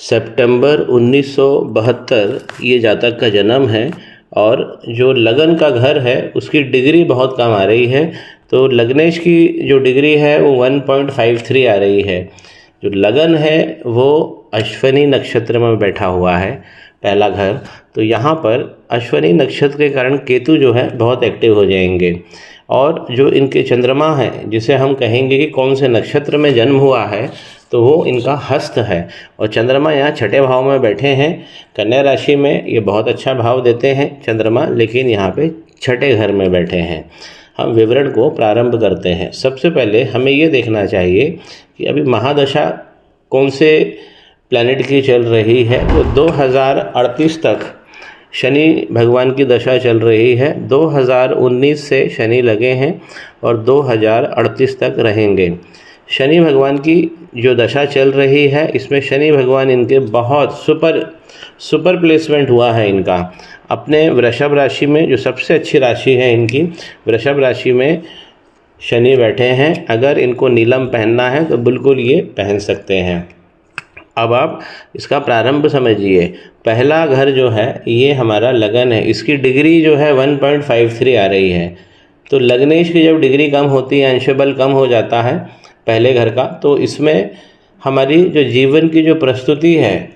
सितंबर 1972 ये जातक का जन्म है और जो लगन का घर है उसकी डिग्री बहुत कम आ रही है। तो लग्नेश की जो डिग्री है वो 1.53 आ रही है। जो लगन है वो अश्विनी नक्षत्र में बैठा हुआ है, पहला घर। तो यहाँ पर अश्विनी नक्षत्र के कारण केतु जो है बहुत एक्टिव हो जाएंगे। और जो इनके चंद्रमा है, जिसे हम कहेंगे कि कौन से नक्षत्र में जन्म हुआ है, तो वो इनका हस्त है। और चंद्रमा यहाँ छठे भाव में बैठे हैं। कन्या राशि में ये बहुत अच्छा भाव देते हैं चंद्रमा, लेकिन यहाँ पे छठे घर में बैठे हैं। हम विवरण को प्रारंभ करते हैं। सबसे पहले हमें ये देखना चाहिए कि अभी महादशा कौन से प्लैनेट की चल रही है। तो 2038 तक शनि भगवान की दशा चल रही है। 2019 से शनि लगे हैं और 2038 तक रहेंगे। शनि भगवान की जो दशा चल रही है, इसमें शनि भगवान इनके बहुत सुपर प्लेसमेंट हुआ है इनका। अपने वृषभ राशि में, जो सबसे अच्छी राशि है इनकी, वृषभ राशि में शनि बैठे हैं। अगर इनको नीलम पहनना है तो बिल्कुल ये पहन सकते हैं। अब आप इसका प्रारंभ समझिए। पहला घर जो है ये हमारा लगन है, इसकी डिग्री जो है 1.53 आ रही है। तो लग्नेश की जब डिग्री कम होती है, अंशबल कम हो जाता है पहले घर का, तो इसमें हमारी जो जीवन की जो प्रस्तुति है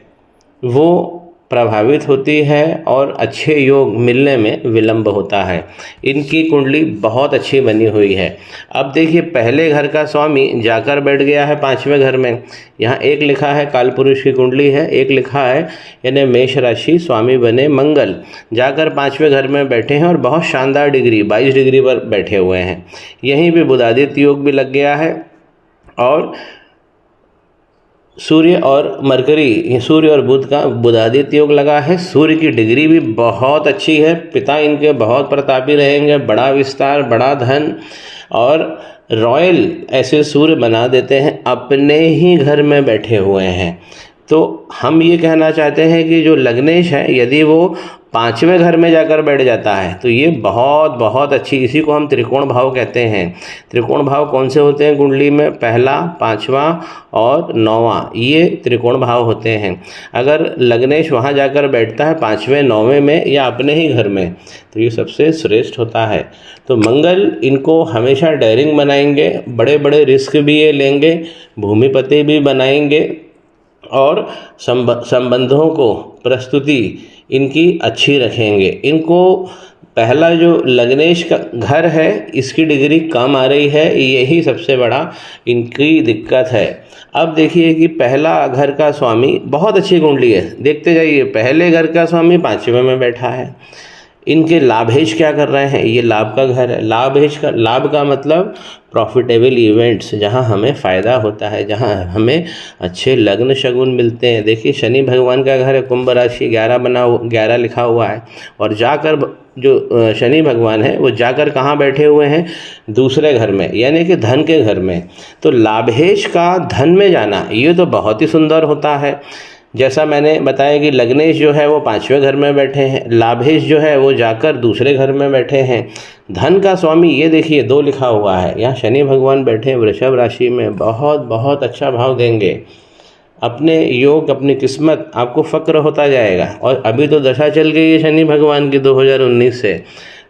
वो प्रभावित होती है और अच्छे योग मिलने में विलंब होता है। इनकी कुंडली बहुत अच्छी बनी हुई है। अब देखिए, पहले घर का स्वामी जाकर बैठ गया है पांचवें घर में। यहाँ एक लिखा है कालपुरुष की कुंडली है, एक लिखा है यानी मेष राशि स्वामी बने मंगल, जाकर पांचवें घर में बैठे हैं और बहुत शानदार डिग्री 22 डिग्री पर बैठे हुए हैं। यहीं पे बुधादित्य योग भी लग गया है और सूर्य और मरकरी, सूर्य और बुध का बुधादित्य योग लगा है। सूर्य की डिग्री भी बहुत अच्छी है। पिता इनके बहुत प्रतापी रहेंगे, बड़ा विस्तार, बड़ा धन और रॉयल ऐसे सूर्य बना देते हैं, अपने ही घर में बैठे हुए हैं। तो हम ये कहना चाहते हैं कि जो लग्नेश है, यदि वो पांचवें घर में जाकर बैठ जाता है तो ये बहुत अच्छी, इसी को हम त्रिकोण भाव कहते हैं। त्रिकोण भाव कौन से होते हैं कुंडली में? पहला, पांचवा और नौवां, ये त्रिकोण भाव होते हैं। अगर लग्नेश वहाँ जाकर बैठता है पांचवें, नौवें में या अपने ही घर में, तो ये सबसे श्रेष्ठ होता है। तो मंगल इनको हमेशा डेयरिंग बनाएंगे, बड़े बड़े रिस्क भी ये लेंगे, भूमिपति भी बनाएंगे और संबंधों को प्रस्तुति इनकी अच्छी रखेंगे। इनको पहला जो लग्नेश का घर है, इसकी डिग्री कम आ रही है, यही सबसे बड़ा इनकी दिक्कत है। अब देखिए कि पहला घर का स्वामी बहुत अच्छी कुंडली है, देखते जाइए। पहले घर का स्वामी पांचवें में बैठा है। इनके लाभेश क्या कर रहे हैं? ये लाभ का घर है। लाभ का मतलब प्रॉफिटेबल इवेंट्स, जहां हमें फ़ायदा होता है, जहां हमें अच्छे लग्न शगुन मिलते हैं। देखिए, शनि भगवान का घर है, कुंभ राशि, 11 लिखा हुआ है। और जाकर जो शनि भगवान है वो जाकर कहाँ बैठे हुए हैं? दूसरे घर में, यानी कि धन के घर में। तो लाभेश का धन में जाना ये तो बहुत ही सुंदर होता है। जैसा मैंने बताया कि लग्नेश जो है वो पांचवें घर में बैठे हैं, लाभेश जो है वो जाकर दूसरे घर में बैठे हैं। धन का स्वामी ये देखिए 2 लिखा हुआ है, यहाँ शनि भगवान बैठे हैं वृषभ राशि में, बहुत अच्छा भाव देंगे। अपने योग, अपनी किस्मत, आपको फक्र होता जाएगा। और अभी तो दशा चल गई है शनि भगवान की 2019 से,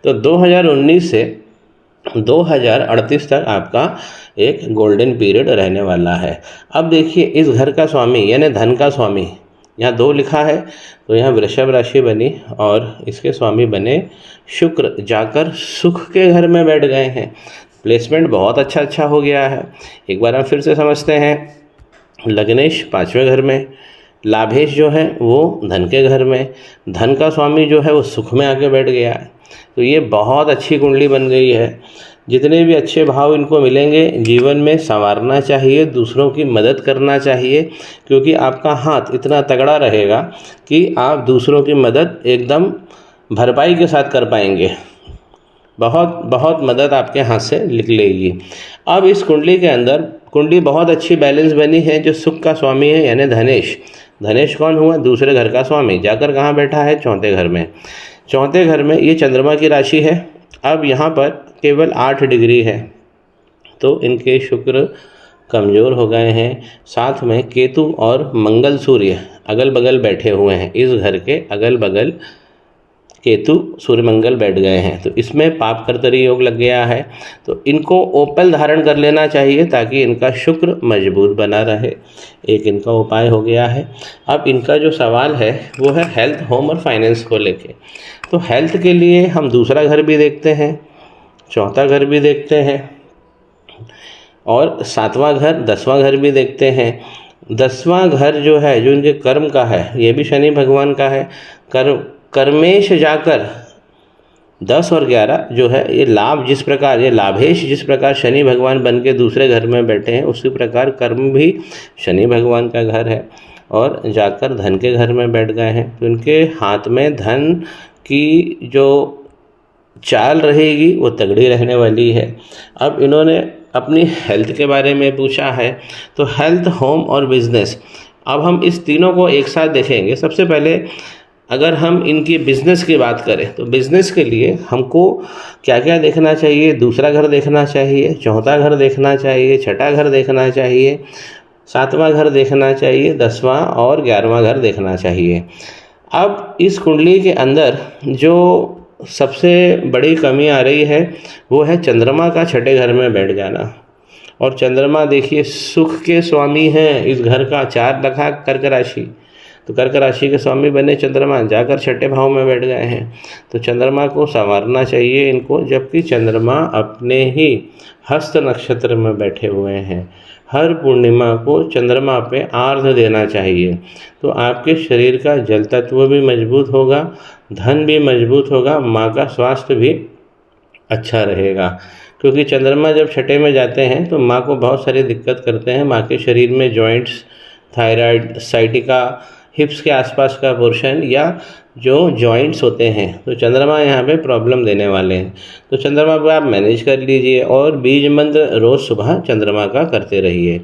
तो 2019 से 2038 तक आपका एक गोल्डन पीरियड रहने वाला है। अब देखिए, इस घर का स्वामी यानी धन का स्वामी, यहाँ 2 लिखा है, तो यहाँ वृषभ राशि बनी और इसके स्वामी बने शुक्र, जाकर सुख के घर में बैठ गए हैं। प्लेसमेंट बहुत अच्छा हो गया है। एक बार हम फिर से समझते हैं। लग्नेश पांचवें घर में, लाभेश जो है वो धन के घर में, धन का स्वामी जो है वो सुख में आके बैठ गया है। तो ये बहुत अच्छी कुंडली बन गई है। जितने भी अच्छे भाव इनको मिलेंगे, जीवन में संवारना चाहिए, दूसरों की मदद करना चाहिए, क्योंकि आपका हाथ इतना तगड़ा रहेगा कि आप दूसरों की मदद एकदम भरपाई के साथ कर पाएंगे। बहुत मदद आपके हाथ से निकलेगी। अब इस कुंडली के अंदर कुंडली बहुत अच्छी बैलेंस बनी है। जो सुख का स्वामी है यानी धनेश कौन हुआ? दूसरे घर का स्वामी, जाकर कहाँ बैठा है? चौथे घर में। चौथे घर में ये चंद्रमा की राशि है। अब यहाँ पर केवल 8 डिग्री है, तो इनके शुक्र कमज़ोर हो गए हैं। साथ में केतु और मंगल सूर्य अगल बगल बैठे हुए हैं, इस घर के अगल बगल केतु सूर्य मंगल बैठ गए हैं, तो इसमें पाप कर्तरी योग लग गया है। तो इनको ओपल धारण कर लेना चाहिए ताकि इनका शुक्र मजबूत बना रहे। एक इनका उपाय हो गया है। अब इनका जो सवाल है वो है हेल्थ, होम और फाइनेंस को लेके। तो हेल्थ के लिए हम दूसरा घर भी देखते हैं, चौथा घर भी देखते हैं और 7वां घर 10वां घर भी देखते हैं। 10वां घर जो है, जो इनके कर्म का है, ये भी शनि भगवान का है। कर्मेश जाकर 10 और 11 जो है, ये लाभ जिस प्रकार, ये लाभेश जिस प्रकार शनि भगवान बन के दूसरे घर में बैठे हैं, उसी प्रकार कर्म भी शनि भगवान का घर है और जाकर धन के घर में बैठ गए हैं। तो इनके हाथ में धन की जो चाल रहेगी वो तगड़ी रहने वाली है। अब इन्होंने अपनी हेल्थ के बारे में पूछा है, तो हेल्थ, होम और बिजनेस, अब हम इस तीनों को एक साथ देखेंगे। सबसे पहले अगर हम इनकी बिज़नेस की बात करें तो बिज़नेस के लिए हमको क्या क्या देखना चाहिए? दूसरा घर देखना चाहिए, चौथा घर देखना चाहिए, छठा घर देखना चाहिए, 7वां घर देखना चाहिए, 10वां और 11वां घर देखना चाहिए। अब इस कुंडली के अंदर जो सबसे बड़ी कमी आ रही है वो है चंद्रमा का छठे घर में बैठ जाना। और चंद्रमा देखिए सुख के स्वामी हैं, इस घर का 4 रखा कर्क राशि, तो कर्क राशि के स्वामी बने चंद्रमा, जाकर छठे भाव में बैठ गए हैं। तो चंद्रमा को संवारना चाहिए इनको, जबकि चंद्रमा अपने ही हस्त नक्षत्र में बैठे हुए हैं। हर पूर्णिमा को चंद्रमा पे आर्घ्य देना चाहिए, तो आपके शरीर का जल तत्व भी मजबूत होगा, धन भी मजबूत होगा, माँ का स्वास्थ्य भी अच्छा रहेगा। क्योंकि चंद्रमा जब छठे में जाते हैं तो माँ को बहुत सारी दिक्कत करते हैं। माँ के शरीर में जॉइंट्स, थायराइड, साइटिका, हिप्स के आसपास का पोर्शन या जो जॉइंट्स होते हैं, तो चंद्रमा यहाँ पे प्रॉब्लम देने वाले हैं। तो चंद्रमा पे आप मैनेज कर लीजिए और बीज मंत्र रोज़ सुबह चंद्रमा का करते रहिए।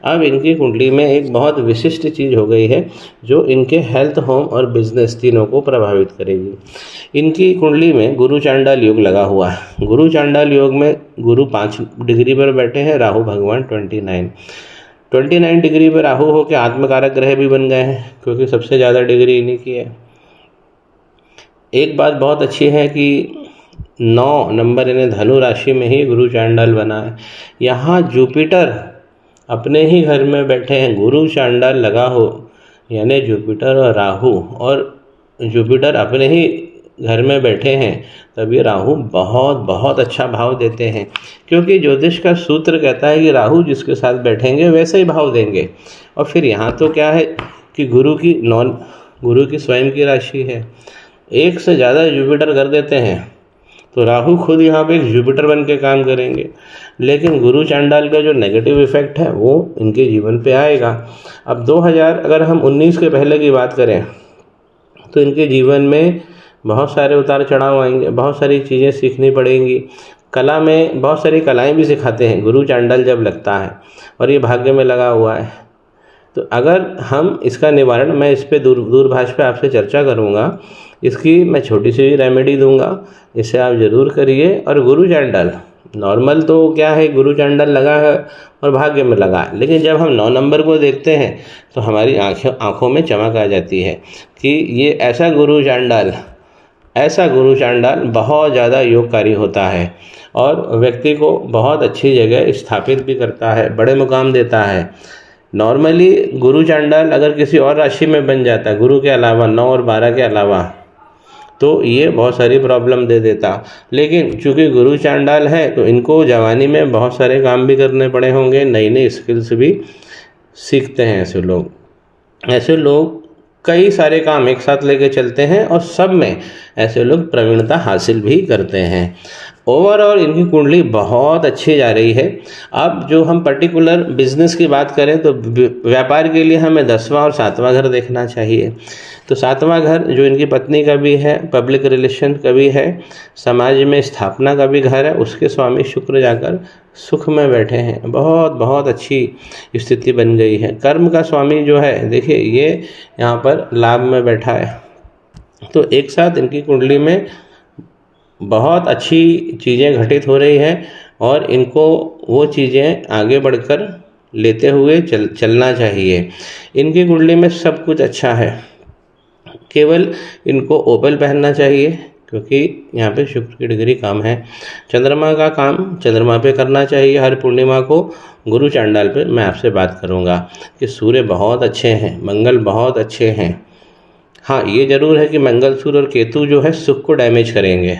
अब इनकी कुंडली में एक बहुत विशिष्ट चीज़ हो गई है जो इनके हेल्थ, होम और बिजनेस तीनों को प्रभावित करेगी। इनकी कुंडली में गुरु चांडाल योग लगा हुआ है। गुरु चांडाल योग में गुरु 5 डिग्री पर बैठे हैं, राहु भगवान 29 डिग्री पर राहु होकर आत्मकारक ग्रह भी बन गए हैं, क्योंकि सबसे ज़्यादा डिग्री इन्हीं की है। एक बात बहुत अच्छी है कि 9 नंबर यानी धनु राशि में ही गुरु चांडाल बना है। यहाँ जुपिटर अपने ही घर में बैठे हैं, गुरु चांडाल लगा हो, यानी जुपिटर और राहु, और जुपिटर अपने ही घर में बैठे हैं, तभी राहु बहुत बहुत अच्छा भाव देते हैं। क्योंकि ज्योतिष का सूत्र कहता है कि राहु जिसके साथ बैठेंगे वैसे ही भाव देंगे। और फिर यहाँ तो क्या है कि गुरु की स्वयं की राशि है, एक से ज़्यादा जुपिटर कर देते हैं, तो राहु खुद यहाँ पे एक जुपिटर बन के काम करेंगे। लेकिन गुरु चांडाल का जो नेगेटिव इफेक्ट है वो इनके जीवन पे आएगा। अब 2019 के पहले की बात करें तो इनके जीवन में बहुत सारे उतार चढ़ाव आएंगे, बहुत सारी चीज़ें सीखनी पड़ेंगी। कला में बहुत सारी कलाएं भी सिखाते हैं गुरु चांडाल जब लगता है, और ये भाग्य में लगा हुआ है। तो अगर हम इसका निवारण, मैं इस पर दूरभाष पे आपसे चर्चा करूँगा, इसकी मैं छोटी सी रेमेडी दूंगा, इसे आप ज़रूर करिए। और गुरु चांडाल नॉर्मल तो क्या है, गुरु चांडाल लगा है और भाग्य में लगा है, लेकिन जब हम 9 नंबर को देखते हैं तो हमारी आँखों में चमक आ जाती है कि ये ऐसा गुरु चांडाल बहुत ज़्यादा योगकारी होता है और व्यक्ति को बहुत अच्छी जगह स्थापित भी करता है, बड़े मुकाम देता है। नॉर्मली गुरु चांडाल अगर किसी और राशि में बन जाता है, गुरु के अलावा 9 और 12 के अलावा, तो ये बहुत सारी प्रॉब्लम दे देता। लेकिन चूंकि गुरु चांडाल है तो इनको जवानी में बहुत सारे काम भी करने पड़े होंगे, नई नई स्किल्स भी सीखते हैं। ऐसे लोग कई सारे काम एक साथ लेके चलते हैं और सब में ऐसे लोग प्रवीणता हासिल भी करते हैं। ओवरऑल इनकी कुंडली बहुत अच्छी जा रही है। अब जो हम पर्टिकुलर बिजनेस की बात करें तो व्यापार के लिए हमें 10वां और 7वां घर देखना चाहिए। तो 7वां घर जो इनकी पत्नी का भी है, पब्लिक रिलेशन का भी है, समाज में स्थापना का भी घर है, उसके स्वामी शुक्र जाकर सुख में बैठे हैं। बहुत बहुत अच्छी स्थिति बन गई है। कर्म का स्वामी जो है, देखिए ये यहाँ पर लाभ में बैठा है। तो एक साथ इनकी कुंडली में बहुत अच्छी चीज़ें घटित हो रही हैं और इनको वो चीज़ें आगे बढ़कर लेते हुए चलना चाहिए। इनकी कुंडली में सब कुछ अच्छा है, केवल इनको ओपल पहनना चाहिए क्योंकि यहाँ पे शुक्र की डिग्री कम है। चंद्रमा का काम चंद्रमा पे करना चाहिए हर पूर्णिमा को। गुरु चांडाल पे मैं आपसे बात करूँगा कि सूर्य बहुत अच्छे हैं, मंगल बहुत अच्छे हैं। हाँ, ये जरूर है कि मंगल, सूर्य और केतु जो है सुख को डैमेज करेंगे।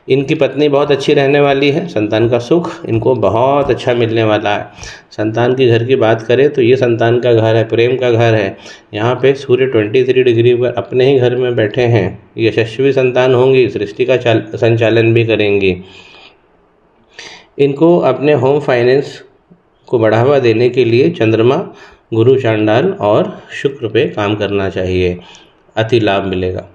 इनकी पत्नी बहुत अच्छी रहने वाली है, संतान का सुख इनको बहुत अच्छा मिलने वाला है। संतान के घर की बात करें तो ये संतान का घर है, प्रेम का घर है। यहाँ पे सूर्य 23 डिग्री पर अपने ही घर में बैठे हैं, यशस्वी संतान होंगी, सृष्टि का संचालन भी करेंगी। इनको अपने होम फाइनेंस को बढ़ावा देने के लिए चंद्रमा, गुरु चांडाल और शुक्र पे काम करना चाहिए, अति लाभ मिलेगा।